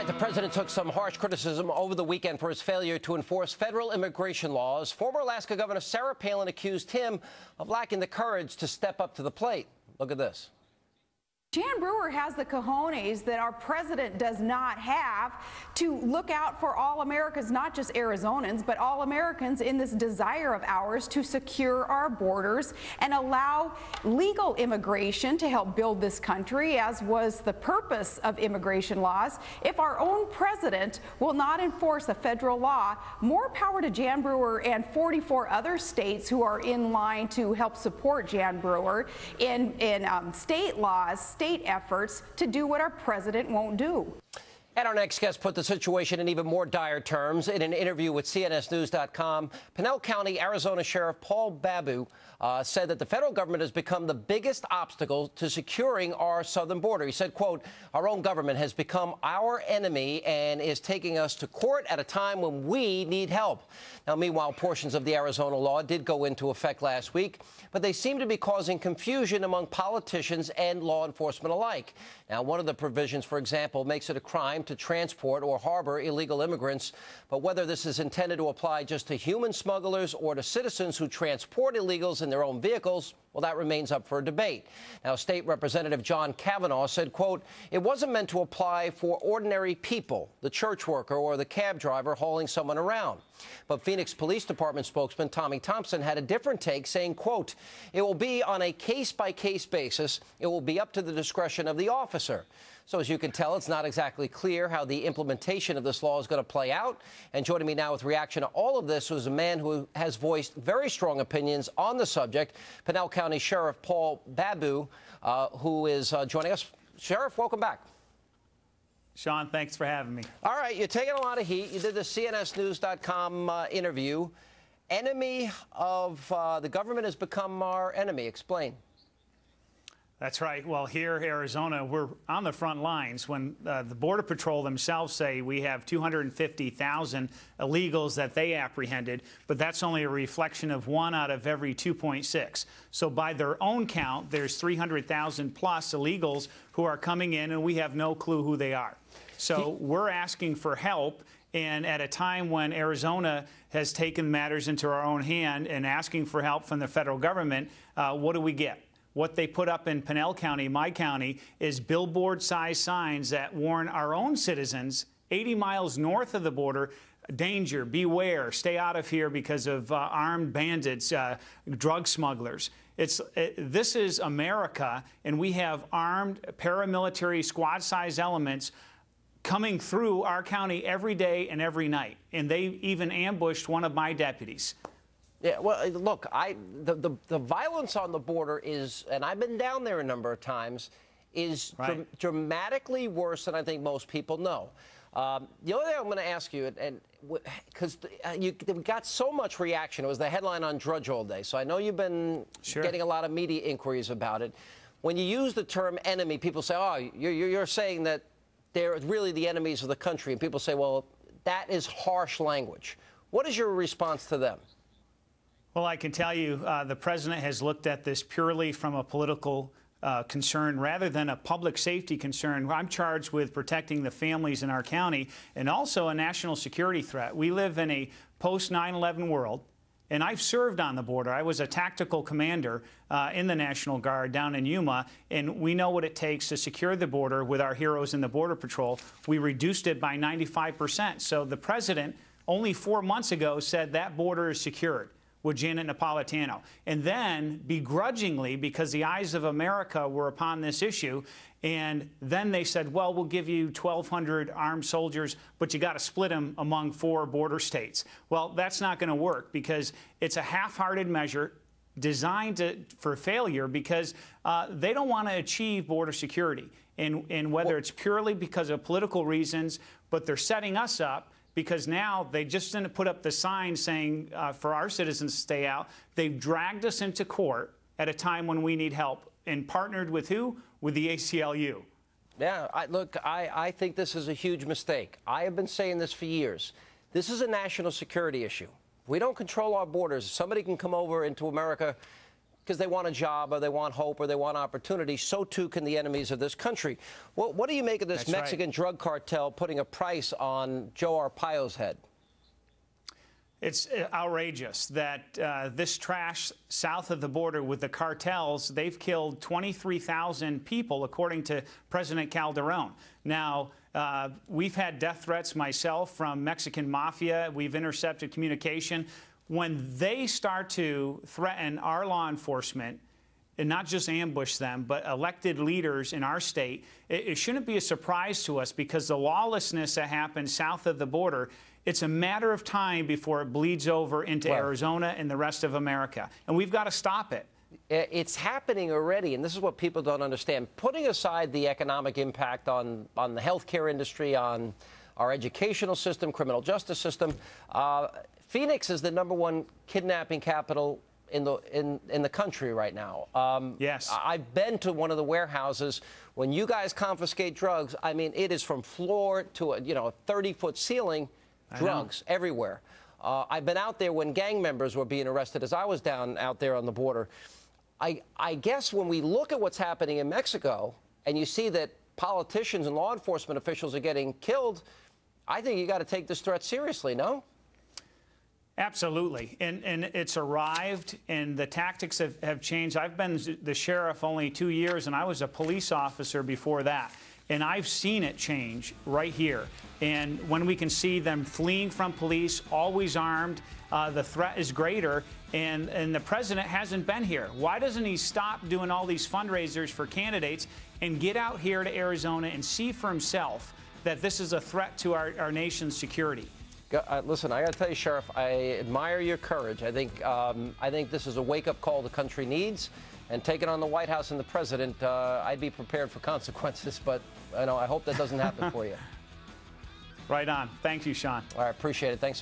right, the president took some harsh criticism over the weekend for his failure to enforce federal immigration laws. Former Alaska Governor Sarah Palin accused him of lacking the courage to step up to the plate. Look at this. Jan Brewer has the cojones that our president does not have to look out for all Americans, not just Arizonans, but all Americans in this desire of ours to secure our borders and allow legal immigration to help build this country, as was the purpose of immigration laws. If our own president will not enforce a federal law, more power to Jan Brewer and 44 other states who are in line to help support Jan Brewer in state laws, state efforts to do what our president won't do. And our next guest put the situation in even more dire terms. In an interview with CNSnews.com, Pinal County, Arizona Sheriff Paul Babeu said that the federal government has become the biggest obstacle to securing our southern border. He said, quote, "Our own government has become our enemy and is taking us to court at a time when we need help." Now, meanwhile, portions of the Arizona law did go into effect last week, but they seem to be causing confusion among politicians and law enforcement alike. Now, one of the provisions, for example, makes it a crime to transport or harbor illegal immigrants. But whether this is intended to apply just to human smugglers or to citizens who transport illegals in their own vehicles, well, that remains up for debate. Now, State Representative John Kavanaugh said, quote, "It wasn't meant to apply for ordinary people, the church worker or the cab driver hauling someone around." But Phoenix Police Department spokesman Tommy Thompson had a different take, saying, quote, "It will be on a case-by-case basis. It will be up to the discretion of the officer." So as you can tell, it's not exactly clear how the implementation of this law is going to play out. And joining me now with reaction to all of this was a man who has voiced very strong opinions on the subject, Pinal County Sheriff Paul Babeu, who is joining us. Sheriff, welcome back. Sean, thanks for having me. All right, you're taking a lot of heat. You did the CNSnews.com interview. Enemy of the government has become our enemy. Explain. That's right. Well, here, Arizona, we're on the front lines when the Border Patrol themselves say we have 250,000 illegals that they apprehended, but that's only a reflection of 1 out of every 2.6. So by their own count, there's 300,000 plus illegals who are coming in, and we have no clue who they are. So we're asking for help. And at a time when Arizona has taken matters into our own hand and asking for help from the federal government, what do we get? What they put up in Pinal County, my county, is billboard-sized signs that warn our own citizens 80 miles north of the border, danger, beware, stay out of here because of armed bandits, drug smugglers. This is America, and we have armed paramilitary squad-sized elements coming through our county every day and every night. And they even ambushed one of my deputies. Yeah, well, look, the violence on the border is, and I've been down there a number of times, is right. Dramatically worse than I think most people know. The other thing I'm going to ask you, and because we got so much reaction, it was the headline on Drudge all day, so I know you've been getting a lot of media inquiries about it. When you use the term enemy, people say, oh, you're saying that they're really the enemies of the country, and people say, well, that is harsh language. What is your response to them? Well, I can tell you the president has looked at this purely from a political concern rather than a public safety concern. I'm charged with protecting the families in our county and also a national security threat. We live in a post-9/11 world, and I've served on the border. I was a tactical commander in the National Guard down in Yuma, and we know what it takes to secure the border with our heroes in the Border Patrol. We reduced it by 95%. So the president only 4 months ago said that border is secured with Janet Napolitano. And then, begrudgingly, because the eyes of America were upon this issue, and then they said, well, we'll give you 1,200 armed soldiers, but you got to split them among 4 border states. Well, that's not going to work because it's a half-hearted measure designed for failure because they don't want to achieve border security. And whether it's purely because of political reasons, but they're setting us up because now they just didn't put up the sign saying for our citizens to stay out. They've dragged us into court at a time when we need help and partnered with who? With the ACLU. Yeah, look, I think this is a huge mistake. I have been saying this for years. This is a national security issue. We don't control our borders. Somebody can come over into America, because they want a job or they want hope or they want opportunity, so too can the enemies of this country. What do you make of this Mexican drug cartel putting a price on Joe Arpaio's head? It's outrageous that this trash south of the border with the cartels, they've killed 23,000 people, according to President Calderon. Now, we've had death threats myself from Mexican mafia. We've intercepted communication. When they start to threaten our law enforcement, and not just ambush them, but elected leaders in our state, it shouldn't be a surprise to us, because the lawlessness that happens south of the border, it's a matter of time before it bleeds over into Arizona and the rest of America. And we've got to stop it. It's happening already, and this is what people don't understand. Putting aside the economic impact on the healthcare industry, on our educational system, criminal justice system, Phoenix is the #1 kidnapping capital in the country right now. Yes. I've been to one of the warehouses. When you guys confiscate drugs, I mean, it is from floor to a 30-foot ceiling. Drugs everywhere. I've been out there when gang members were being arrested, as I was down out there on the border. I guess when we look at what's happening in Mexico and you see that politicians and law enforcement officials are getting killed, I think you got to take this threat seriously, no? Absolutely. And it's arrived, and the tactics have changed. I've been the sheriff only 2 years, and I was a police officer before that. And I've seen it change right here. And when we can see them fleeing from police, always armed, the threat is greater, and the president hasn't been here. Why doesn't he stop doing all these fundraisers for candidates and get out here to Arizona and see for himself that this is a threat to our nation's security? Listen, I got to tell you, Sheriff, I admire your courage. I think this is a wake-up call the country needs. And taking on the White House and the president, I'd be prepared for consequences. But I hope that doesn't happen for you. Right on. Thank you, Sean. All right, appreciate it. Thanks.